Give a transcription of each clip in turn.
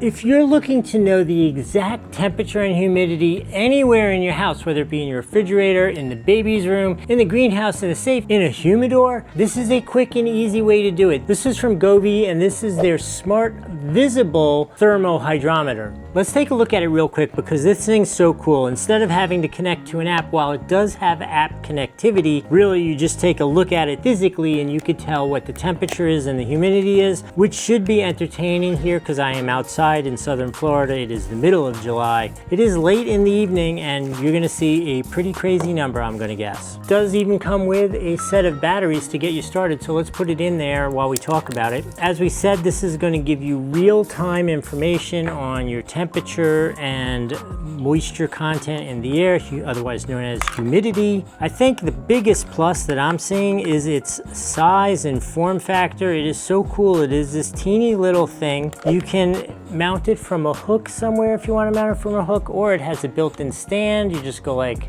If you're looking to know the exact temperature and humidity anywhere in your house, whether it be in your refrigerator, in the baby's room, in the greenhouse, in a safe, in a humidor, this is a quick and easy way to do it. This is from Govee, and this is their Smart Visible Thermo-Hygrometer. Let's take a look at it real quick because this thing's so cool. Instead of having to connect to an app, while it does have app connectivity, really you just take a look at it physically and you could tell what the temperature is and the humidity is, which should be entertaining here because I am outside in southern Florida. It is the middle of July. It is late in the evening and you're gonna see a pretty crazy number, I'm gonna guess. It does even come with a set of batteries to get you started, so let's put it in there while we talk about it. As we said, this is gonna give you real-time information on your temperature and moisture content in the air, otherwise known as humidity. I think the biggest plus that I'm seeing is its size and form factor. It is so cool. It is this teeny little thing. You can mount it from a hook somewhere if you want to mount it from a hook, or it has a built-in stand. You just go like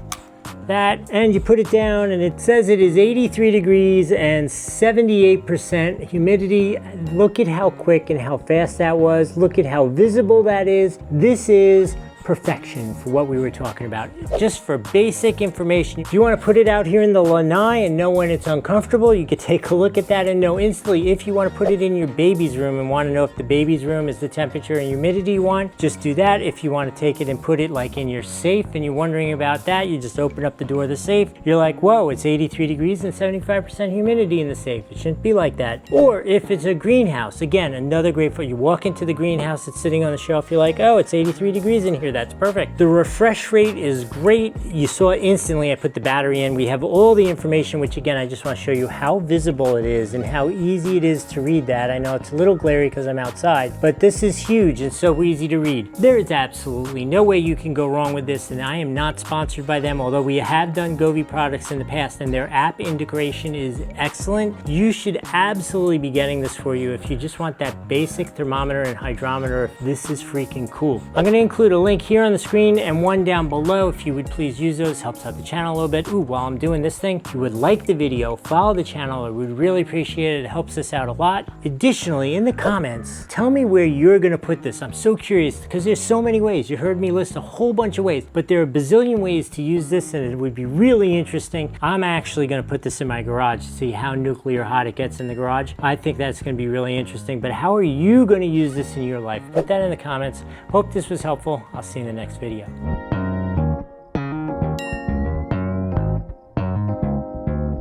that and you put it down, and it says it is 83 degrees and 78% humidity. Look at how quick and how fast that was. Look at how visible that is. This is perfection for what we were talking about. Just for basic information. If you want to put it out here in the lanai and know when it's uncomfortable, you could take a look at that and know instantly. If you want to put it in your baby's room and want to know if the baby's room is the temperature and humidity you want, just do that. If you want to take it and put it like in your safe and you're wondering about that, you just open up the door of the safe. You're like, whoa, it's 83 degrees and 75% humidity in the safe. It shouldn't be like that. Or if it's a greenhouse, again, another great for you walk into the greenhouse, it's sitting on the shelf, you're like, oh, it's 83 degrees in here. That's perfect. The refresh rate is great. You saw instantly I put the battery in. We have all the information, which again, I just want to show you how visible it is and how easy it is to read that. I know it's a little glary because I'm outside, but this is huge and so easy to read. There is absolutely no way you can go wrong with this, and I am not sponsored by them, although we have done Govee products in the past and their app integration is excellent. You should absolutely be getting this for you if you just want that basic thermometer and hydrometer. This is freaking cool. I'm going to include a link here on the screen and one down below. If you would please use those, helps out the channel a little bit. Ooh, while I'm doing this thing, if you would like the video, follow the channel. I would really appreciate it. It helps us out a lot. Additionally, in the comments, tell me where you're gonna put this. I'm so curious because there's so many ways. You heard me list a whole bunch of ways, but there are a bazillion ways to use this and it would be really interesting. I'm actually gonna put this in my garage to see how nuclear hot it gets in the garage. I think that's gonna be really interesting, but how are you gonna use this in your life? Put that in the comments. Hope this was helpful. I'll see you in the next video.